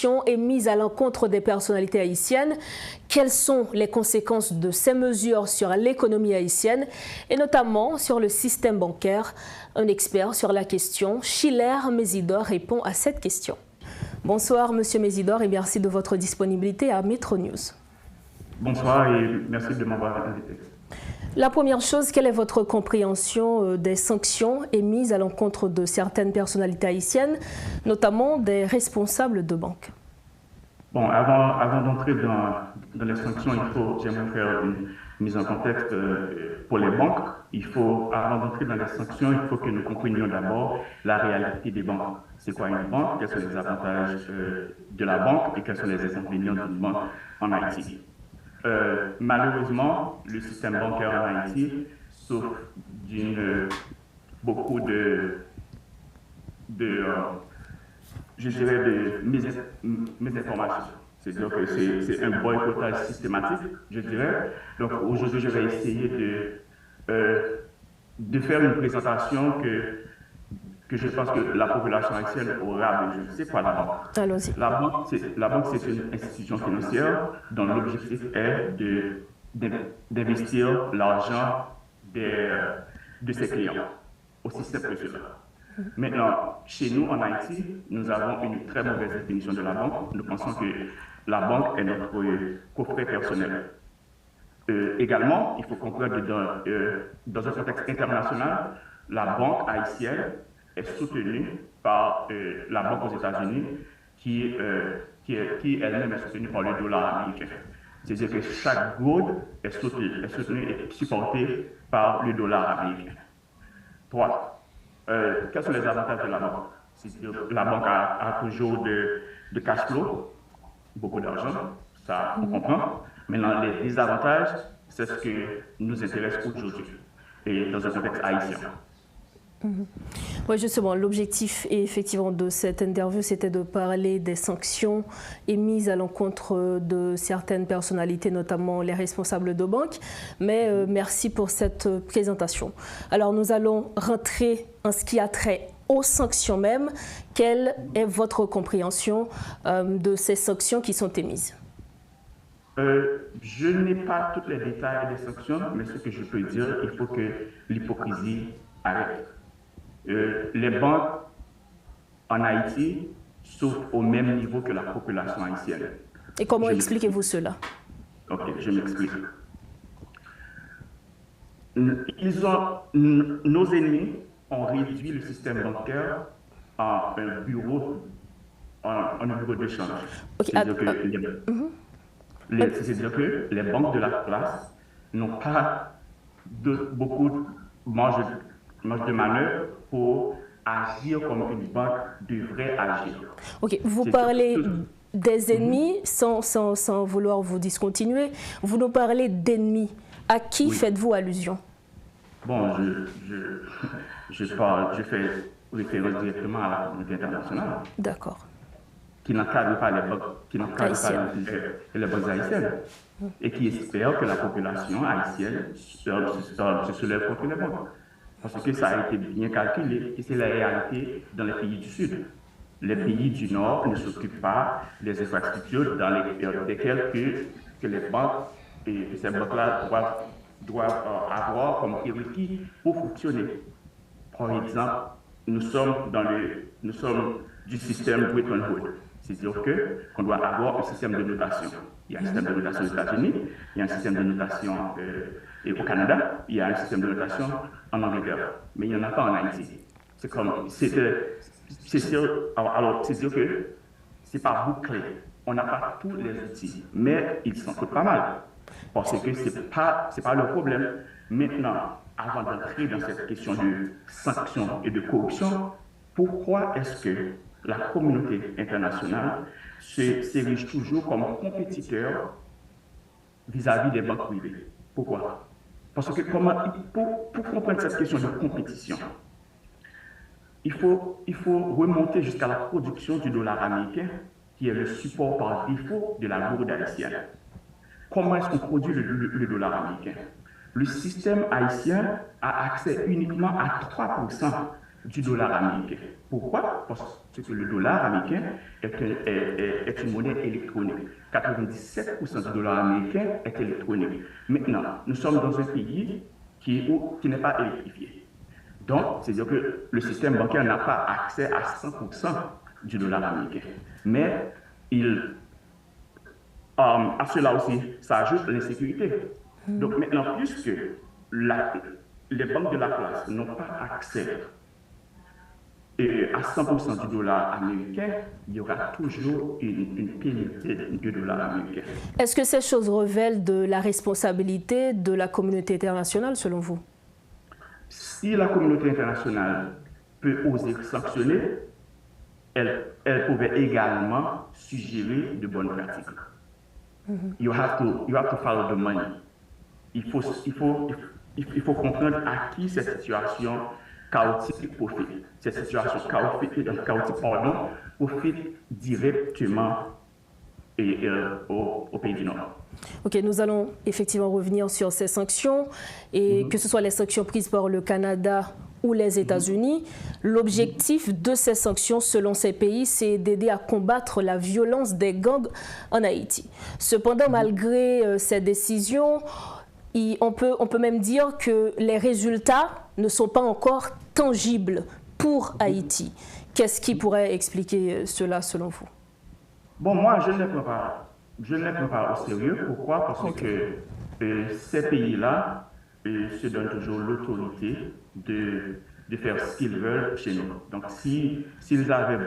sanctions émises à l'encontre des personnalités haïtiennes. Quelles sont les conséquences de ces mesures sur l'économie haïtienne et notamment sur le système bancaire? Un expert sur la question, Schiller Mésidor, répond à cette question. Bonsoir Monsieur Mésidor et merci de votre disponibilité à Metro News. Bonsoir et merci de m'avoir invité. La première chose, quelle est votre compréhension des sanctions émises à l'encontre de certaines personnalités haïtiennes, notamment des responsables de banques? Bon, avant d'entrer dans les sanctions, j'aimerais faire une mise en contexte pour les banques. Avant d'entrer dans les sanctions, il faut que nous comprenions d'abord la réalité des banques. C'est quoi une banque? Quels sont les avantages de la banque et quels sont les inconvénients d'une banque en Haïti? Malheureusement, le système bancaire en Haïti souffre beaucoup de mésinformations. C'est-à-dire que c'est un boycottage systématique, je dirais. Donc aujourd'hui, je vais essayer de faire une présentation que je pense que la population haïtienne aura besoin. C'est quoi la banque? Allons-y. La banque, c'est une institution financière dont l'objectif est d'investir l'argent de ses clients, aussi simple que cela. Maintenant, chez nous, en Haïti, nous avons une très mauvaise définition de la banque. Nous pensons que la banque est notre coffret personnel. Également, il faut comprendre que dans un contexte international, la banque haïtienne est soutenue par la banque aux États-Unis qui elle-même est soutenue par le dollar américain. C'est-à-dire que chaque gourde est soutenue et supportée par le dollar américain. 3. Quels sont les avantages de la banque? La banque a toujours de cash flow, beaucoup d'argent, ça on comprend. Maintenant, les désavantages, c'est ce qui nous intéresse aujourd'hui et dans un contexte haïtien. Oui, justement, l'objectif effectivement de cette interview, c'était de parler des sanctions émises à l'encontre de certaines personnalités, notamment les responsables de banques. Mais merci pour cette présentation. Alors, nous allons rentrer en ce qui a trait aux sanctions même. Quelle est votre compréhension de ces sanctions qui sont émises? Je n'ai pas tous les détails des sanctions, mais ce que je peux dire, il faut que l'hypocrisie arrête. Les banques en Haïti souffrent au même niveau que la population haïtienne. Et comment expliquez-vous cela? Ok, je m'explique. Nos ennemis ont réduit le système bancaire en un bureau de change. Okay. C'est-à-dire que les banques de la place n'ont pas beaucoup de marge de manœuvre pour agir comme une banque devrait agir. Ok, vous parlez des ennemis sans vouloir vous discontinuer. Vous nous parlez d'ennemis. À qui faites-vous allusion? Bon, je fais référence directement à la communauté internationale. D'accord. Qui n'encadre pas les banques, les banques haïtiennes et qui espère que la population haïtienne se soulève contre les banques. Parce que ça a été bien calculé et c'est la réalité dans les pays du Sud. Les pays du Nord ne s'occupent pas des infrastructures dans lesquelles que les banques et ces banques-là doivent avoir comme prérequis pour fonctionner. Par exemple, nous sommes du système Bretton Woods. C'est-à-dire qu'on doit avoir un système de notation. Il y a un système de notation aux États-Unis, il y a un système de notation au Canada, il y a un système de notation en Angleterre. Mais il n'y en a pas en Haïti. C'est-à-dire que c'est pas bouclé. On n'a pas tous les outils, mais ils s'en coûtent pas mal. Parce que ce n'est pas le problème. Maintenant, avant d'entrer dans cette question de sanctions et de corruption, pourquoi est-ce que la communauté internationale s'érige toujours comme compétiteur vis-à-vis des banques privées? Pourquoi? Parce que pour comprendre cette question de compétition, il faut remonter jusqu'à la production du dollar américain, qui est le support par défaut de la gourde haïtienne. Comment est-ce qu'on produit le dollar américain? Le système haïtien a accès uniquement à 3% du dollar américain. Pourquoi? Parce que le dollar américain est une monnaie électronique. 97% du dollar américain est électronique. Maintenant, nous sommes dans un pays qui n'est pas électrifié. Donc, c'est-à-dire que le système bancaire n'a pas accès à 100% du dollar américain. Mais à cela aussi, ça ajoute l'insécurité. Donc maintenant, puisque les banques de la place n'ont pas accès à 100% du dollar américain, il y aura toujours une pénalité de dollars américains. Est-ce que ces choses révèlent de la responsabilité de la communauté internationale, selon vous? Si la communauté internationale peut oser sanctionner, elle pouvait également suggérer de bonnes pratiques. You have to follow the money. Il faut comprendre à qui cette situation chaotique profite. Cette situation chaotique profite directement au pays du Nord. Ok, nous allons effectivement revenir sur ces sanctions, et que ce soit les sanctions prises par le Canada ou les États-Unis. L'objectif de ces sanctions, selon ces pays, c'est d'aider à combattre la violence des gangs en Haïti. Cependant, malgré ces décisions, on peut même dire que les résultats ne sont pas encore tangibles pour Haïti. Qu'est-ce qui pourrait expliquer cela, selon vous? Bon, moi, je ne les prends pas au sérieux. Pourquoi? Parce que ces pays-là se donnent toujours l'autorité de faire ce qu'ils veulent chez nous. Donc, s'ils avaient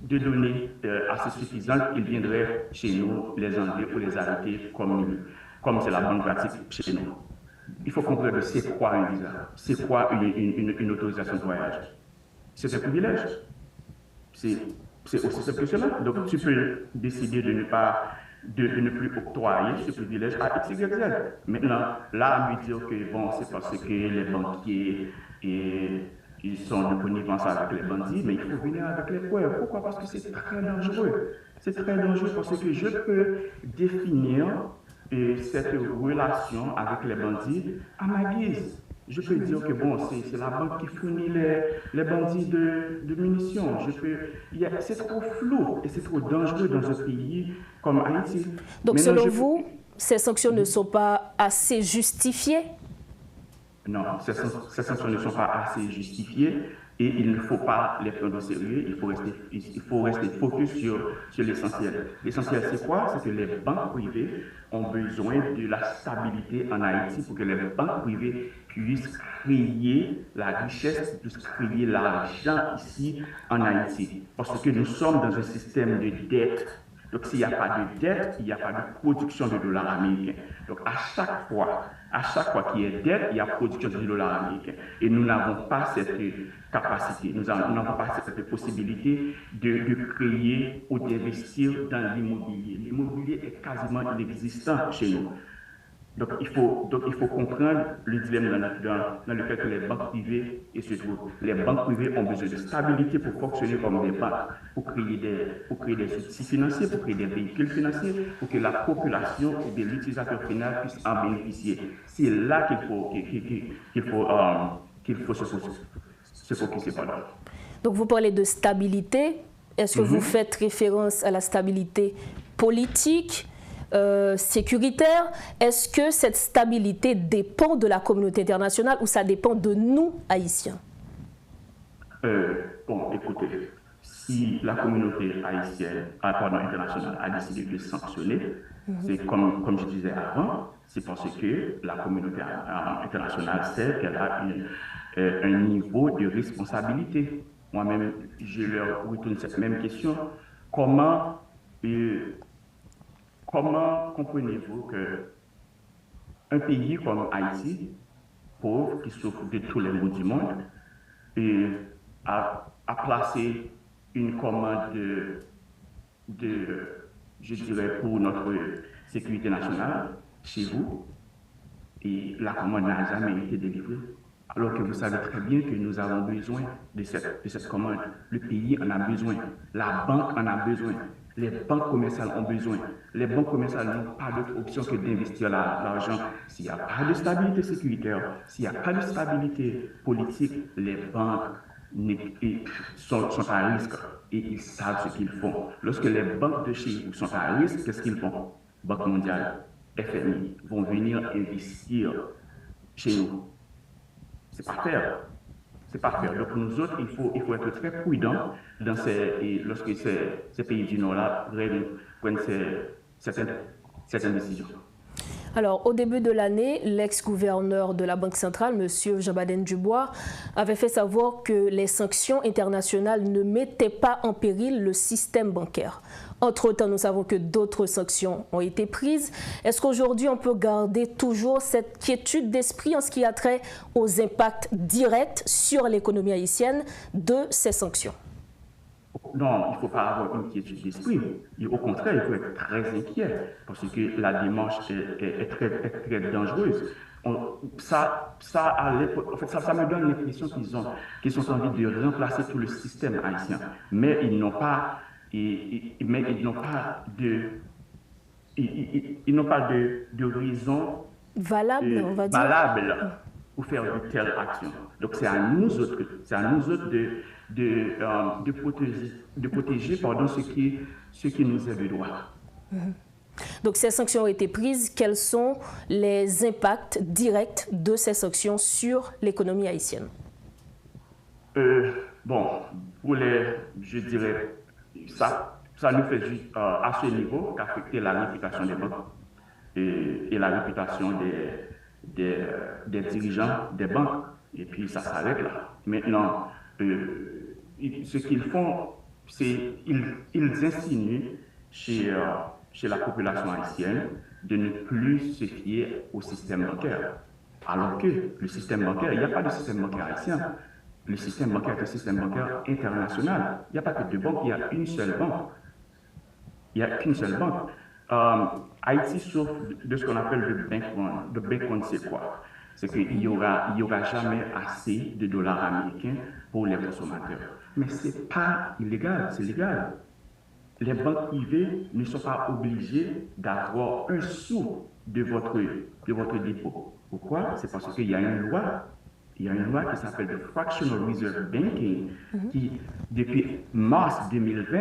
de données assez suffisantes, ils viendraient chez nous les enlever ou les arrêter comme c'est la bonne pratique chez nous. Il faut comprendre c'est quoi un visa, c'est quoi une autorisation de voyage. C'est un privilège. C'est aussi simple que cela. Donc, tu peux décider de ne plus octroyer ce privilège à X, Y, Z. Maintenant, là, lui dire que bon, c'est parce que les banquiers ils sont de connivence avec les bandits, mais il faut venir avec les preuves. Pourquoi? Parce que c'est très dangereux. C'est très dangereux parce que je peux définir cette relation avec les bandits à ma guise. Je peux dire que bon, c'est la banque qui fournit les bandits de munitions. C'est trop flou et c'est trop dangereux dans un pays comme Haïti. Donc, selon vous, ces sanctions ne sont pas assez justifiées? Non, ces sanctions ne sont pas assez justifiées et il ne faut pas les prendre au sérieux. Il faut rester focus sur l'essentiel. L'essentiel, c'est quoi? C'est que les banques privées ont besoin de la stabilité en Haïti pour que les banques privées puissent créer la richesse, puissent créer l'argent ici en Haïti. Parce que nous sommes dans un système de dette. Donc, s'il n'y a pas de dette, il n'y a pas de production de dollars américains. Donc, à chaque fois qu'il y a dette, il y a production de dollars américains. Et nous n'avons pas cette capacité, nous n'avons pas cette possibilité de créer ou d'investir dans l'immobilier. L'immobilier est quasiment inexistant chez nous. Donc, il faut comprendre le dilemme dans lequel les banques privées se trouvent. Les banques privées ont besoin de stabilité pour fonctionner comme des banques, pour créer des outils financiers, pour créer des véhicules financiers, pour que la population et l'utilisateur final puissent en bénéficier. C'est là qu'il faut se focuser pendant. Donc, vous parlez de stabilité. Est-ce que vous faites référence à la stabilité politique, sécuritaire? Est-ce que cette stabilité dépend de la communauté internationale ou ça dépend de nous, Haïtiens? Bon, écoutez, si la communauté internationale a décidé de sanctionner, c'est comme je disais avant, c'est parce que la communauté internationale sait qu'elle a un niveau de responsabilité. Moi-même, je leur retourne cette même question. Comment comprenez-vous qu'un pays comme Haïti, pauvre, qui souffre de tous les maux du monde, a placé une commande je dirais, pour notre sécurité nationale chez vous, et la commande n'a jamais été délivrée? alors que vous savez très bien que nous avons besoin de cette commande. Le pays en a besoin, la banque en a besoin, les banques commerciales ont besoin. Les banques commerciales n'ont pas d'autre option que d'investir l'argent. S'il n'y a pas de stabilité sécuritaire, s'il n'y a pas de stabilité politique, les banques sont à risque et ils savent ce qu'ils font. Lorsque les banques de chez vous sont à risque, qu'est-ce qu'ils font? Banque mondiale, FMI vont venir investir chez nous. C'est pas faire. C'est pas faire. Donc nous autres, il faut être très prudent lorsque ces pays du Nord-là prennent certaines décisions. Alors, au début de l'année, l'ex-gouverneur de la Banque centrale, M. Jean-Baden Dubois, avait fait savoir que les sanctions internationales ne mettaient pas en péril le système bancaire. Entre-temps, nous savons que d'autres sanctions ont été prises. Est-ce qu'aujourd'hui, on peut garder toujours cette quiétude d'esprit en ce qui a trait aux impacts directs sur l'économie haïtienne de ces sanctions? Non, il ne faut pas avoir une quiétude d'esprit. Au contraire, il faut être très inquiet parce que la démarche est très dangereuse. Ça me donne l'impression qu'ils sont en train de remplacer tout le système haïtien. Mais ils n'ont pas, de raison Valable, on va dire. valable pour faire de telles actions. Donc c'est à nous autres de protéger ce qui nous est de droit. Donc ces sanctions ont été prises. Quels sont les impacts directs de ces sanctions sur l'économie haïtienne? Bon, je dirais, ça nous fait juste à ce niveau qu'affecter la réputation des banques et la réputation des dirigeants des banques. Et puis ça s'arrête là. Maintenant, ce qu'ils font, c'est ils insinuent chez la population haïtienne de ne plus se fier au système bancaire. Alors que le système bancaire, il n'y a pas de système bancaire haïtien. Le système bancaire est un système bancaire international. Il n'y a pas que deux banques, il y a une seule banque. Il n'y a qu'une seule banque. Haïti souffre de ce qu'on appelle le bank run, c'est quoi? C'est qu'il n'y aura jamais assez de dollars américains pour les consommateurs. Mais ce n'est pas illégal, c'est légal. Les banques privées ne sont pas obligées d'avoir un sou de votre dépôt. Pourquoi? C'est parce qu'il y a une loi. Il y a une loi qui s'appelle le Fractional Reserve Banking qui, depuis mars 2020,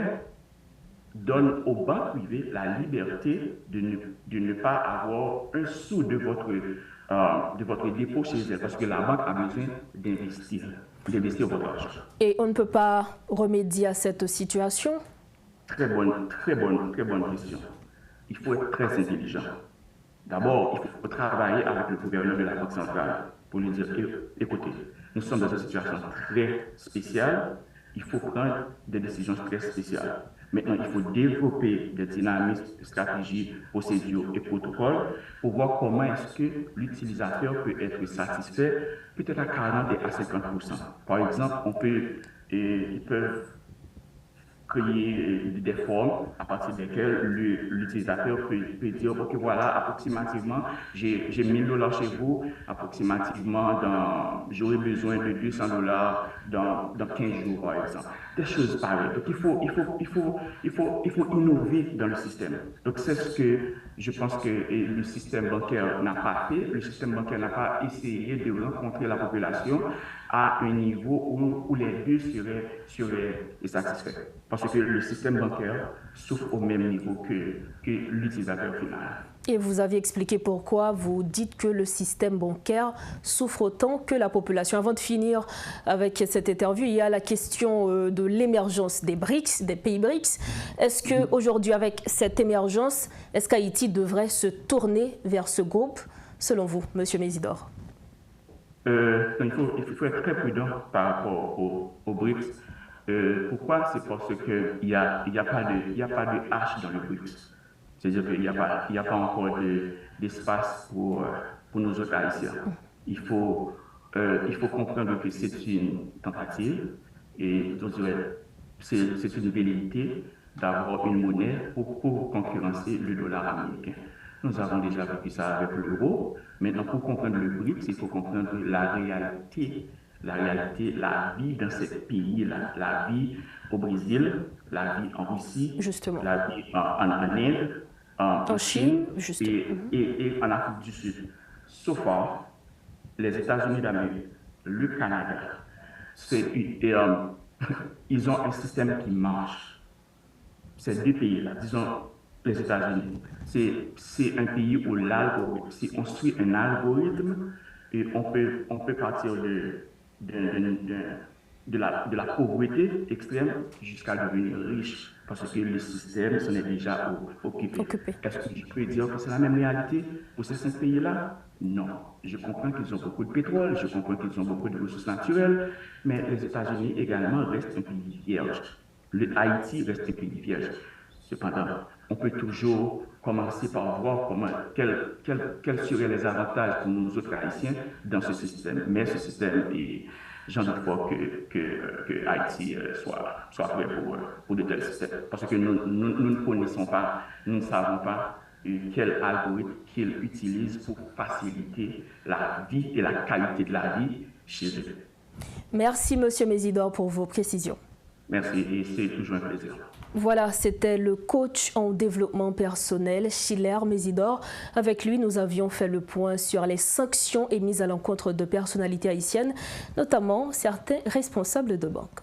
donne aux banques privées la liberté de ne pas avoir un sou de votre dépôt chez elles, parce que la banque a besoin d'investir votre argent. Et on ne peut pas remédier à cette situation? Très bonne question. Il faut être très intelligent. D'abord, il faut travailler avec le gouverneur de la Banque centrale pour lui dire, écoutez, nous sommes dans une situation très spéciale, il faut prendre des décisions très spéciales. Maintenant, il faut développer des dynamismes, stratégies, procédures et protocoles pour voir comment est-ce que l'utilisateur peut être satisfait, peut-être à 40 et à 50%. Par exemple, ils peuvent créer des formes à partir desquelles l'utilisateur peut dire, OK, voilà, approximativement, j'ai $1000 chez vous, approximativement, j'aurai besoin de $200 dans 15 jours, par exemple. Des choses pareilles. Donc, il faut innover dans le système. Donc, c'est ce que je pense que le système bancaire n'a pas fait. Le système bancaire n'a pas essayé de rencontrer la population à un niveau où les deux seraient satisfaits. Parce que le système bancaire souffre au même niveau que l'utilisateur final. Et vous avez expliqué pourquoi vous dites que le système bancaire souffre autant que la population. Avant de finir avec cette interview, il y a la question de l'émergence des BRICS, des pays BRICS. Est-ce qu'aujourd'hui, avec cette émergence, est-ce qu'Haïti devrait se tourner vers ce groupe, selon vous, M. Mésidor? Il faut être très prudent par rapport aux BRICS. Pourquoi? C'est parce qu'il n'y a pas de H dans le BRICS. C'est-à-dire qu'il n'y a pas encore d'espace pour nous autres Haïtiens. Il faut comprendre que c'est une tentative et c'est une velléité d'avoir une monnaie pour concurrencer le dollar américain. Nous avons déjà vécu ça avec l'euro. Maintenant, pour comprendre le BRICS, il faut comprendre la réalité, la vie dans ces pays-là, la vie au Brésil, la vie en Russie, Justement. la vie en Inde, en Chine et en Afrique du Sud. Sauf les États-Unis d'Amérique, le Canada, ils ont un système qui marche. Ces deux pays-là, disons les États-Unis, c'est un pays où l'algorithme, si on suit un algorithme, et on peut partir de la pauvreté extrême jusqu'à devenir riche, parce que le système s'en est déjà occupé. Est-ce que je peux dire que c'est la même réalité pour ces 5 pays-là? Non. Je comprends qu'ils ont beaucoup de pétrole, je comprends qu'ils ont beaucoup de ressources naturelles, mais les États-Unis également restent un pays vierge. Haïti reste un pays vierge. Cependant, on peut toujours commencer par voir quels seraient les avantages pour nous autres Haïtiens dans ce système. Mais ce système, j'en doute pas que Haïti soit prêt pour de tels systèmes. Parce que nous ne connaissons pas, nous ne savons pas quel algorithme qu'ils utilisent pour faciliter la vie et la qualité de la vie chez eux. Merci, M. Mésidor, pour vos précisions. Merci et c'est toujours un plaisir. Voilà, c'était le coach en développement personnel, Schiller Mésidor. Avec lui, nous avions fait le point sur les sanctions émises à l'encontre de personnalités haïtiennes, notamment certains responsables de banque.